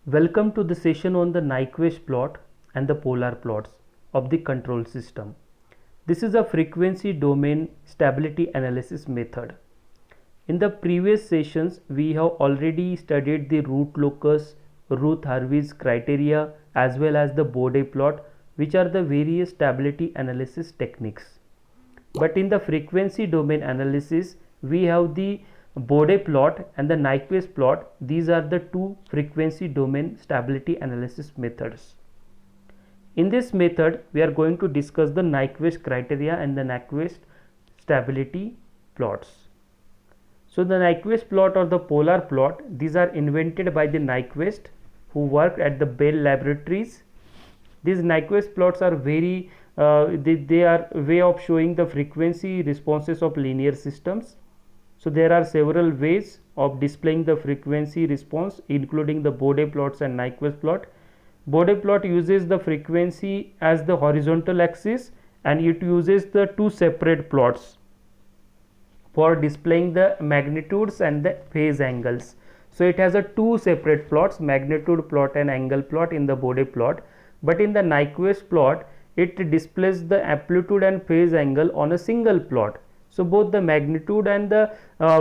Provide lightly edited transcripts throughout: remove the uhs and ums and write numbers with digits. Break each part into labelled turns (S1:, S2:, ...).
S1: Welcome to the session on the Nyquist plot and the polar plots of the control system. This is a frequency domain stability analysis method. In the previous sessions, we have already studied the root locus, Routh-Hurwitz criteria as well as the Bode plot, which are the various stability analysis techniques. But in the frequency domain analysis, we have the Bode plot and the Nyquist plot. These are the two frequency domain stability analysis methods. In this method, we are going to discuss the Nyquist criteria and the Nyquist stability plots. So the Nyquist plot or the polar plot, these are invented by the Nyquist, who worked at the Bell Laboratories. These Nyquist plots are very they are a way of showing the frequency responses of linear systems. So there are several ways of displaying the frequency response, including the Bode plots and Nyquist plot. Bode plot uses the frequency as the horizontal axis, and it uses the two separate plots for displaying the magnitudes and the phase angles. So it has a two separate plots, magnitude plot and angle plot in the Bode plot, but in the Nyquist plot it displays the amplitude and phase angle on a single plot. So both the magnitude and the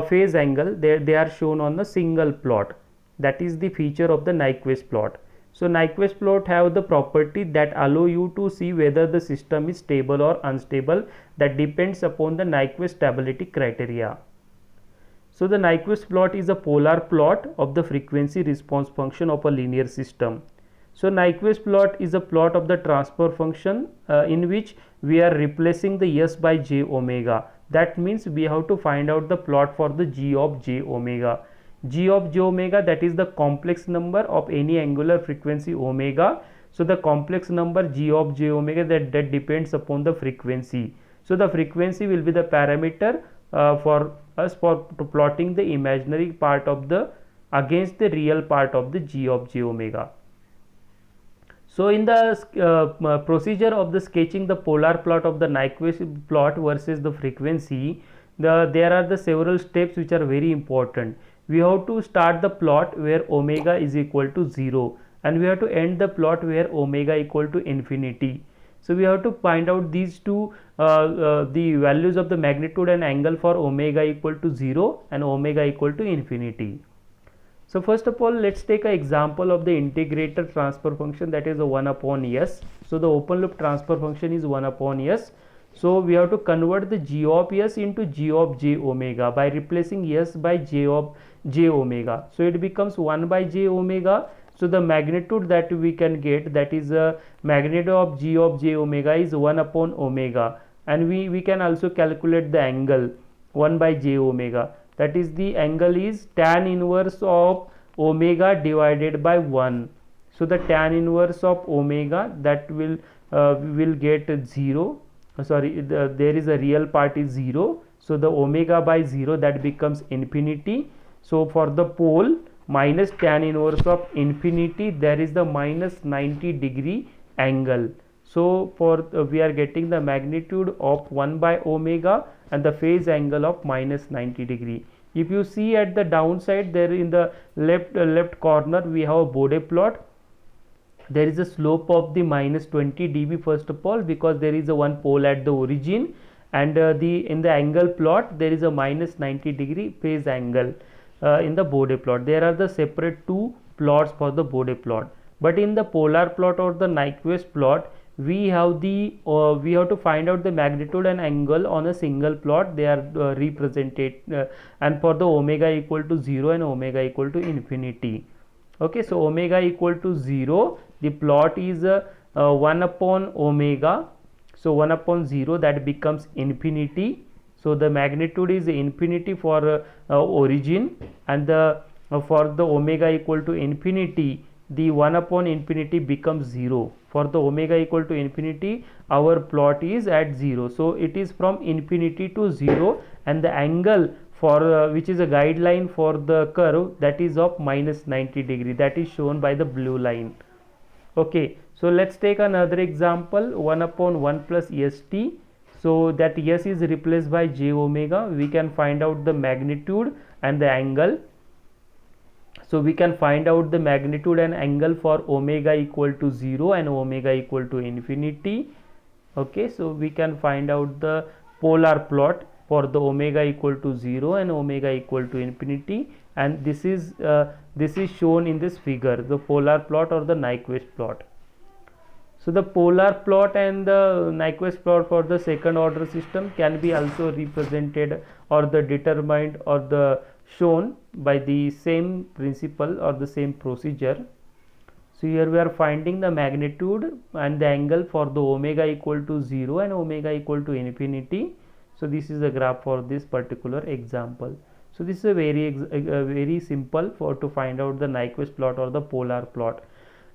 S1: phase angle they are shown on the single plot. That is the feature of the Nyquist plot. So Nyquist plot have the property that allow you to see whether the system is stable or unstable. That depends upon the Nyquist stability criteria. So the Nyquist plot is a polar plot of the frequency response function of a linear system. So Nyquist plot is a plot of the transfer function in which we are replacing the S by j omega. That means we have to find out the plot for the g of j omega. G of j omega, that is the complex number of any angular frequency omega. So the complex number g of j omega that depends upon the frequency. So the frequency will be the parameter for us for plotting the imaginary part of the against the real part of the g of j omega. So in the procedure of the sketching the polar plot of the Nyquist plot versus the frequency, there are the several steps which are very important. We have to start the plot where omega is equal to 0, and we have to end the plot where omega equal to infinity. So we have to find out these two the values of the magnitude and angle for omega equal to 0 and omega equal to infinity. So first of all, let's take an example of the integrator transfer function, that is a 1 upon s. So the open loop transfer function is 1 upon s. So we have to convert the g of s into g of j omega by replacing s by j of j omega. So it becomes 1 by j omega. So the magnitude that we can get, that is a magnitude of g of j omega, is 1 upon omega, and we can also calculate the angle 1 by j omega. That is, the angle is tan inverse of omega divided by 1. So the tan inverse of omega, that will get 0. There is a real part is 0. So the omega by 0, that becomes infinity. So for the pole minus tan inverse of infinity, there is the minus 90 degree angle. So for we are getting the magnitude of 1 by omega and the phase angle of minus 90 degree. If you see at the downside, there in the left corner we have a Bode plot. There is a slope of the minus 20 dB first of all, because there is a one pole at the origin, and in the angle plot there is a minus 90 degree phase angle in the Bode plot. There are the separate two plots for the Bode plot, but in the polar plot or the Nyquist plot, we have to find out the magnitude and angle on a single plot. They are represented and for the omega equal to 0 and omega equal to infinity. Okay, so omega equal to 0, the plot is 1 upon omega. So 1 upon 0, that becomes infinity. So the magnitude is infinity for origin, and the for the omega equal to infinity, the 1 upon infinity becomes 0. For the omega equal to infinity, our plot is at 0. So it is from infinity to 0, and the angle for which is a guideline for the curve, that is of minus 90 degree, that is shown by the blue line. Okay, so let's take another example, 1 upon 1 plus st. So that s is replaced by j omega. We can find out the magnitude and the angle. So we can find out the magnitude and angle for omega equal to 0 and omega equal to infinity. Okay, so we can find out the polar plot for the omega equal to 0 and omega equal to infinity, and this is shown in this figure, the polar plot or the Nyquist plot. So the polar plot and the Nyquist plot for the second order system can be also represented or the determined or the shown by the same principle or the same procedure. So here we are finding the magnitude and the angle for the omega equal to 0 and omega equal to infinity. So this is a graph for this particular example. So this is a very simple for to find out the Nyquist plot or the polar plot.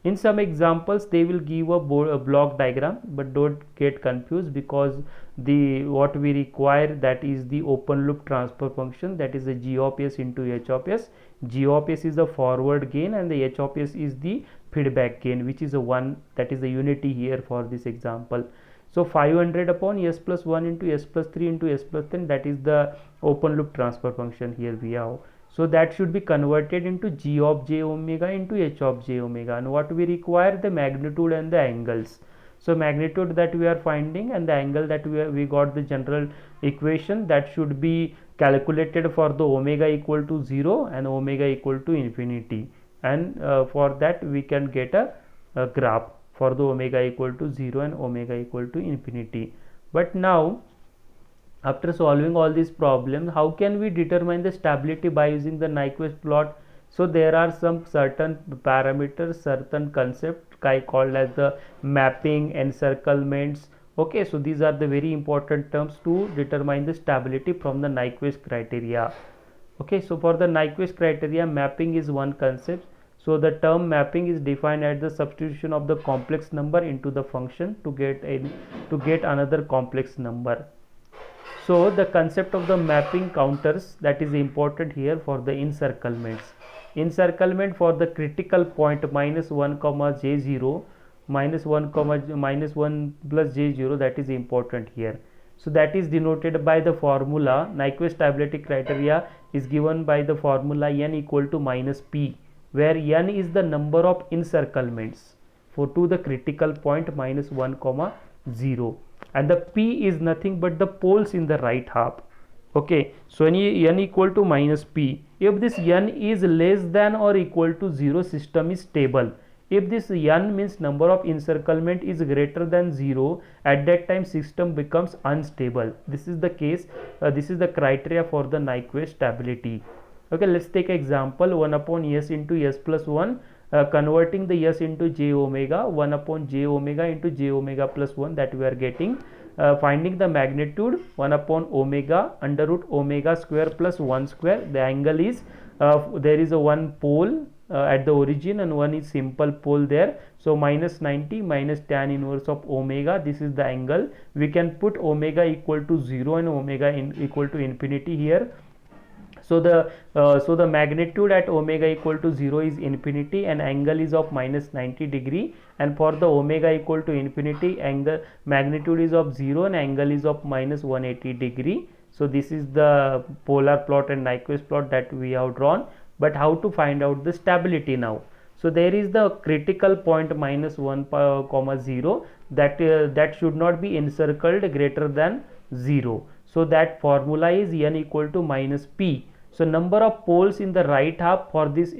S1: In some examples they will give a block diagram, but don't get confused, because the what we require, that is the open loop transfer function, that is the g of s into h of s. G of s is the forward gain and the h of s is the feedback gain, which is a 1, that is the unity here for this example. So 500 upon s plus 1 into s plus 3 into s plus 10, that is the open loop transfer function here we have. So that should be converted into g of j omega into h of j omega, and what we require, the magnitude and the angles. So magnitude that we are finding and the angle that we got the general equation, that should be calculated for the omega equal to 0 and omega equal to infinity, and for that we can get a graph for the omega equal to 0 and omega equal to infinity. But now, after solving all these problems, how can we determine the stability by using the Nyquist plot? So there are some certain parameters, certain concept called as the mapping, encirclements. Okay, so these are the very important terms to determine the stability from the Nyquist criteria. Okay, so for the Nyquist criteria, mapping is one concept. So the term mapping is defined as the substitution of the complex number into the function to get another complex number. So the concept of the mapping counters, that is important here for the encirclements. Encirclement for the critical point minus 1 comma j0, minus 1 comma minus 1 plus j0, that is important here. So that is denoted by the formula. Nyquist stability criteria is given by the formula n equal to minus p, where n is the number of encirclements for to the critical point minus 1 comma 0, and the p is nothing but the poles in the right half. Okay, so n equal to minus p. If this n is less than or equal to 0, system is stable. If this n means number of encirclement is greater than 0, at that time system becomes unstable. This is the case, this is the criteria for the Nyquist stability. Okay, let's take example 1 upon s into s plus 1, converting the s into j omega, 1 upon j omega into j omega plus 1, that we are getting. Finding the magnitude 1 upon omega under root omega square plus 1 square. The angle is there is a one pole at the origin and one is simple pole there. So minus 90 minus tan inverse of omega, this is the angle. We can put omega equal to 0 and omega equal to infinity here. So the magnitude at omega equal to 0 is infinity and angle is of minus 90 degree, and for the omega equal to infinity, angle magnitude is of 0 and angle is of minus 180 degree. So this is the polar plot and Nyquist plot that we have drawn. But how to find out the stability now? So there is the critical point minus 1 comma 0, that should not be encircled greater than 0. So that formula is n equal to minus p. So number of poles in the right half for this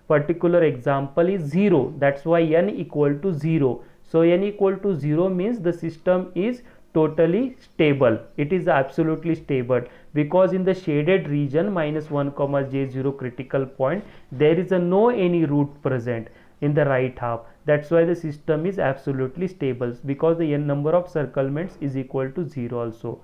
S1: particular example is 0. That's why n equal to 0. So n equal to 0 means the system is totally stable. It is absolutely stable, because in the shaded region minus 1 comma j0 critical point, there is no any root present in the right half. That's why the system is absolutely stable, because the n number of circlements is equal to 0 also.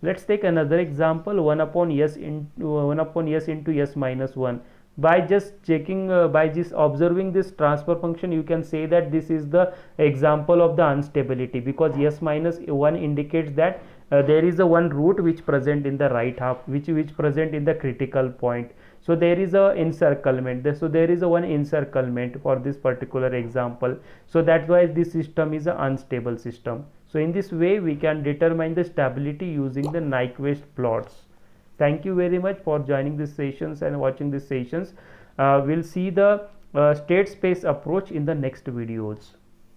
S1: Let's take another example 1 upon s into s minus 1. By just checking, by just observing this transfer function, you can say that this is the example of the instability, because s minus 1 indicates that there is a one root which present in the right half, which present in the critical point. So there is a encirclement, so there is a one encirclement for this particular example. So that's why this system is an unstable system. So in this way we can determine the stability using the Nyquist plots. Thank you very much for joining these sessions and watching these sessions. we'll see the state space approach in the next videos.